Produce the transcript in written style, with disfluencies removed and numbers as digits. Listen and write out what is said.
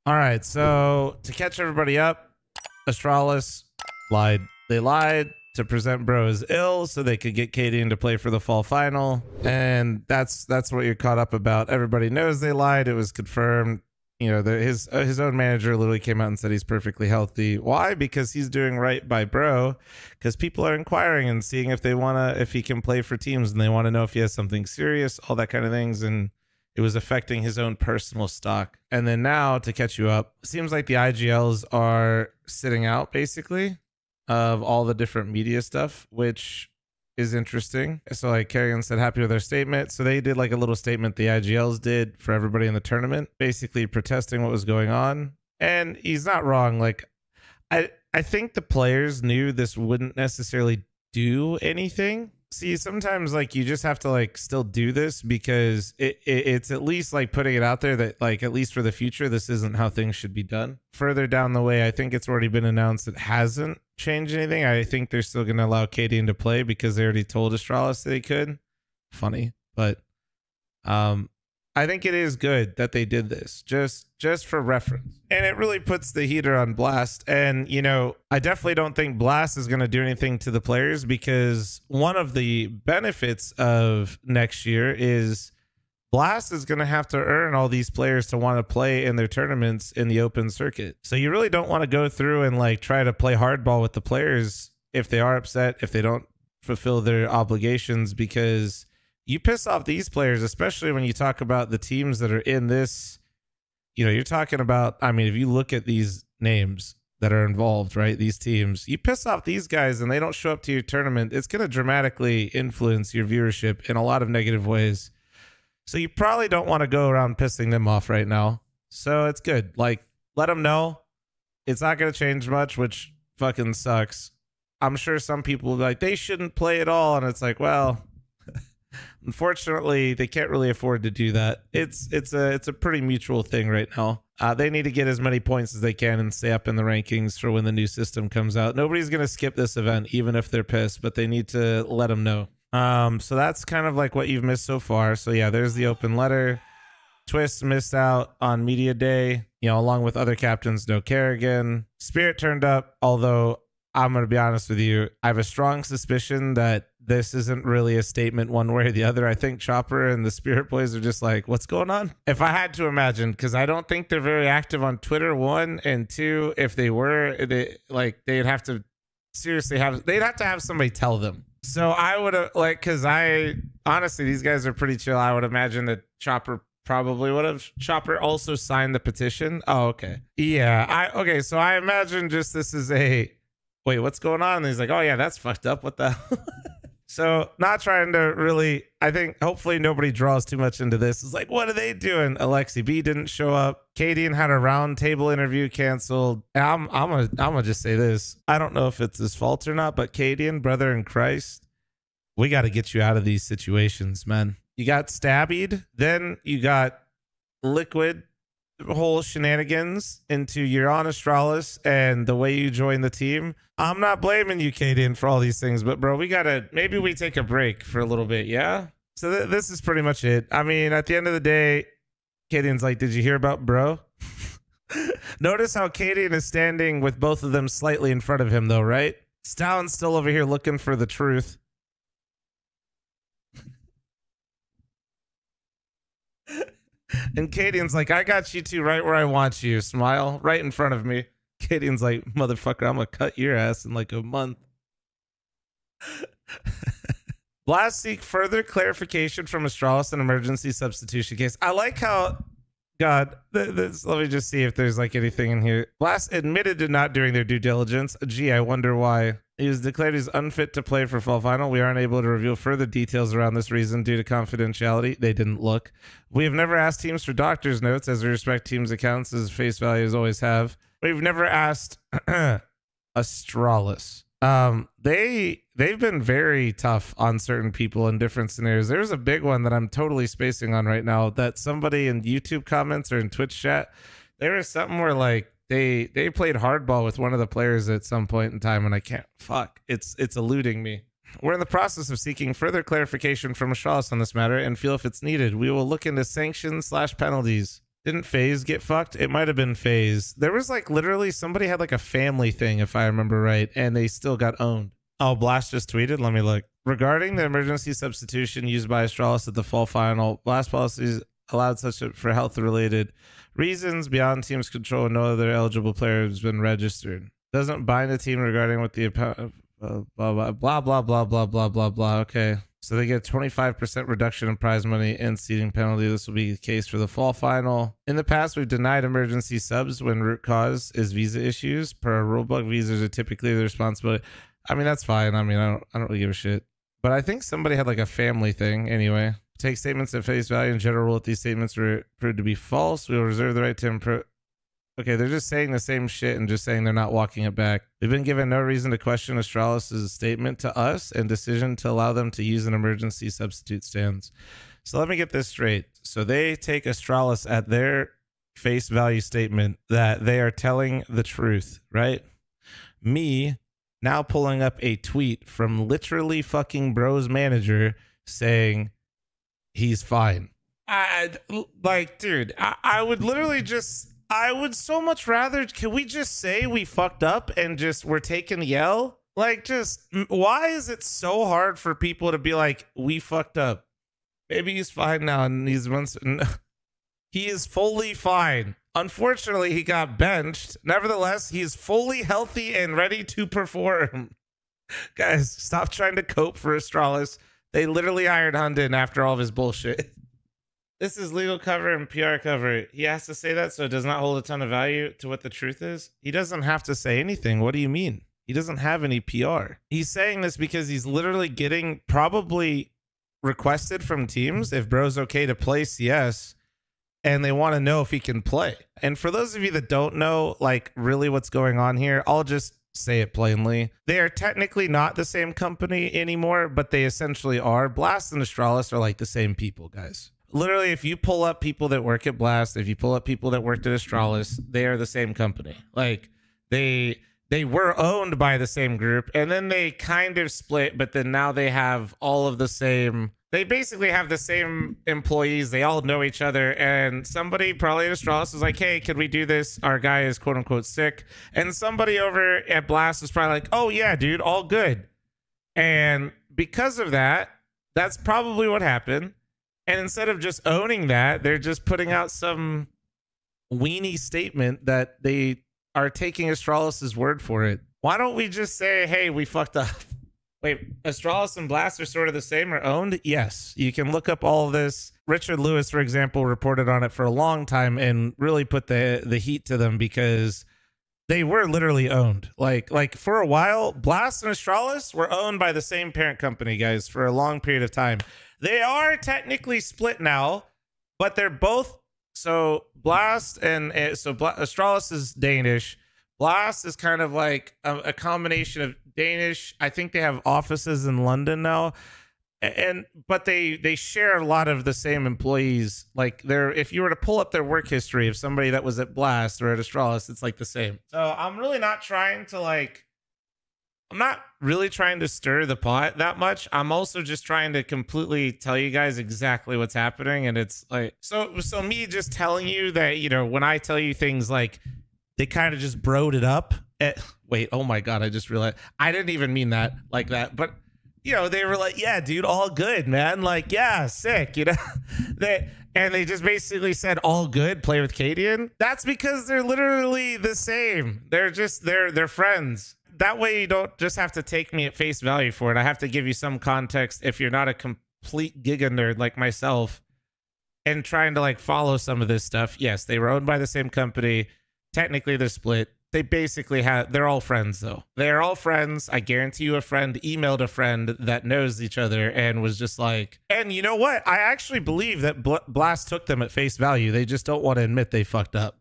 All right, so to catch everybody up, Astralis lied. They lied to present Bro as ill so they could get Katie to play for the fall final, and that's what you're caught up about. Everybody knows they lied. It was confirmed. You know, his own manager literally came out and said he's perfectly healthy. Why? Because he's doing right by Bro. Because people are inquiring and seeing if he can play for teams, and they want to know if he has something serious, all that kind of things, and it was affecting his own personal stock. And then now, to catch you up, seems like the IGLs are sitting out basically of all the different media stuff, which is interesting. So like Kerrigan said, happy with their statement. So they did like a little statement the IGLs did for everybody in the tournament, basically protesting what was going on. And he's not wrong. Like I think the players knew this wouldn't necessarily do anything. See, sometimes like you just have to like still do this because it's at least like putting it out there that like at least for the future this isn't how things should be done. Further down the way, I think it's already been announced it hasn't changed anything. I think they're still going to allow Katie to play because they already told Astralis they could. Funny, but I think it is good that they did this just for reference. And it really puts the heater on Blast. And, you know, I definitely don't think Blast is going to do anything to the players because one of the benefits of next year is Blast is going to have to earn all these players to want to play in their tournaments in the open circuit. So you really don't want to go through and like try to play hardball with the players if they are upset, if they don't fulfill their obligations, because you piss off these players, especially when you talk about the teams that are in this. You know, you're talking about, I mean, if you look at these names that are involved, right, these teams, you piss off these guys and they don't show up to your tournament, it's going to dramatically influence your viewership in a lot of negative ways. So you probably don't want to go around pissing them off right now. So it's good. Like, let them know. It's not going to change much, which fucking sucks. I'm sure some people will be like, they shouldn't play at all. And it's like, well, unfortunately, they can't really afford to do that. It's a pretty mutual thing right now. They need to get as many points as they can and stay up in the rankings for when the new system comes out. Nobody's going to skip this event, even if they're pissed, but they need to let them know. So that's kind of like what you've missed so far. So yeah, there's the open letter. Twist missed out on media day, you know, along with other captains, no Kerrigan. Spirit turned up, although I'm going to be honest with you, I have a strong suspicion that this isn't really a statement one way or the other. I think Chopper and the Spirit Boys are just like, what's going on? If I had to imagine, because I don't think they're very active on Twitter, one, and two, if they were, they'd have to seriously they'd have to have somebody tell them. So I would have, like, because honestly, these guys are pretty chill. I would imagine that Chopper probably would have. Chopper also signed the petition. Oh, okay. Yeah. Okay. So I imagine just this is a, wait, what's going on? And he's like, oh yeah, that's fucked up. What the hell? So not trying to really, I think hopefully nobody draws too much into this. It's like, what are they doing? Alexi B didn't show up. Cadian had a round table interview canceled. I'm gonna just say this. I don't know if it's his fault or not, but Cadian, brother in Christ, we got to get you out of these situations, man. You got stabbied, then you got Liquid whole shenanigans into you're on Astralis and the way you join the team. I'm not blaming you, Cadian, for all these things, but bro, maybe we take a break for a little bit, yeah? So this is pretty much it. I mean, at the end of the day, Cadian's like, did you hear about Bro? Notice how Cadian is standing with both of them slightly in front of him though, right? Stallin's still over here looking for the truth. And Cadian's like, I got you two right where I want you. Smile right in front of me. Cadian's like, motherfucker, I'm gonna cut your ass in like a month. Blast seek further clarification from Astralis in emergency substitution case. I like how, God, let me just see if there's like anything in here. Blast admitted to not doing their due diligence. Gee, I wonder why. He was declared he's unfit to play for fall final. We aren't able to reveal further details around this reason due to confidentiality. They didn't look. We have never asked teams for doctor's notes as we respect teams' accounts as face values always have. We've never asked Astralis. They've been very tough on certain people in different scenarios. There's a big one that I'm totally spacing on right now that somebody in YouTube comments or in Twitch chat, there was something where like they played hardball with one of the players at some point in time, and I can't, it's eluding me. We're in the process of seeking further clarification from Astralis on this matter and feel if it's needed, we will look into sanctions/penalties. Didn't FaZe get fucked? It might have been FaZe. There was like literally somebody had like a family thing, if I remember right, and they still got owned. Oh, Blast just tweeted. Let me look. Regarding the emergency substitution used by Astralis at the fall final, Blast policies allowed such for health-related reasons beyond team's control, and no other eligible player has been registered. Doesn't bind a team regarding what the blah blah blah blah blah blah blah blah blah. Okay, so they get 25% reduction in prize money and seeding penalty. This will be the case for the fall final. In the past, we've denied emergency subs when root cause is visa issues. Per our rulebook, visas are typically the responsibility. I mean, that's fine. I mean, I don't really give a shit. But I think somebody had like a family thing anyway. Take statements at face value. In general, if these statements were proved to be false, we will reserve the right to improve. Okay, they're just saying the same shit and just saying they're not walking it back. We've been given no reason to question Astralis' statement to us and decision to allow them to use an emergency substitute stands. So let me get this straight. So they take Astralis at their face value statement that they are telling the truth, right? Me now pulling up a tweet from literally fucking Bro's manager saying he's fine. Like, dude, I would literally just, I would so much rather, can we just say we fucked up and just we're taking yell? Like, just, why is it so hard for people to be like, we fucked up? Maybe he's fine now and these months. He is fully fine. Unfortunately, he got benched. Nevertheless, he's fully healthy and ready to perform. Guys, stop trying to cope for Astralis. They literally hired Hunden after all of his bullshit. This is legal cover and PR cover. He has to say that so it does not hold a ton of value to what the truth is. He doesn't have to say anything. What do you mean? He doesn't have any PR. He's saying this because he's literally getting probably requested from teams if Bro's okay to play CS. And they want to know if he can play. And for those of you that don't know, like, really what's going on here, I'll just say it plainly. They are technically not the same company anymore, but they essentially are. Blast and Astralis are like the same people, guys. Literally, if you pull up people that work at Blast, if you pull up people that worked at Astralis, they are the same company. Like, they were owned by the same group, and then they kind of split, but then now they have all of the same... They basically have the same employees. They all know each other. And somebody probably at Astralis was like, hey, could we do this? Our guy is quote unquote sick. And somebody over at Blast was probably like, oh yeah, dude, all good. And because of that, that's probably what happened. And instead of just owning that, they're just putting out some weenie statement that they are taking Astralis' word for it. Why don't we just say, hey, we fucked up? Wait, Astralis and Blast are sort of the same or owned? Yes. You can look up all of this. Richard Lewis, for example, reported on it for a long time and really put the heat to them because they were literally owned. Like for a while, Blast and Astralis were owned by the same parent company, guys, for a long period of time. They are technically split now, but they're both... So Blast and... Astralis is Danish. Blast is kind of like a combination of Danish. I think they have offices in London now, but they share a lot of the same employees. Like if you were to pull up their work history of somebody that was at Blast or at Astralis, it's like the same. So I'm really not trying to I'm not really trying to stir the pot that much. I'm also just trying to completely tell you guys exactly what's happening. And it's like, so me just telling you that, you know, when I tell you things like they kind of just broed it up. Wait, oh my God, I just realized I didn't even mean that like that. But, you know, they were like, yeah, dude, all good, man. Like, yeah, sick, you know. They just basically said all good, play with Cadian. That's because they're literally the same. They're just, they're friends. That way you don't just have to take me at face value for it. I have to give you some context if you're not a complete giga nerd like myself and trying to like follow some of this stuff. Yes, they were owned by the same company. Technically they're split. They basically they're all friends though. They're all friends. I guarantee you a friend emailed a friend that knows each other and was just like, and you know what? I actually believe that Blast took them at face value. They just don't want to admit they fucked up.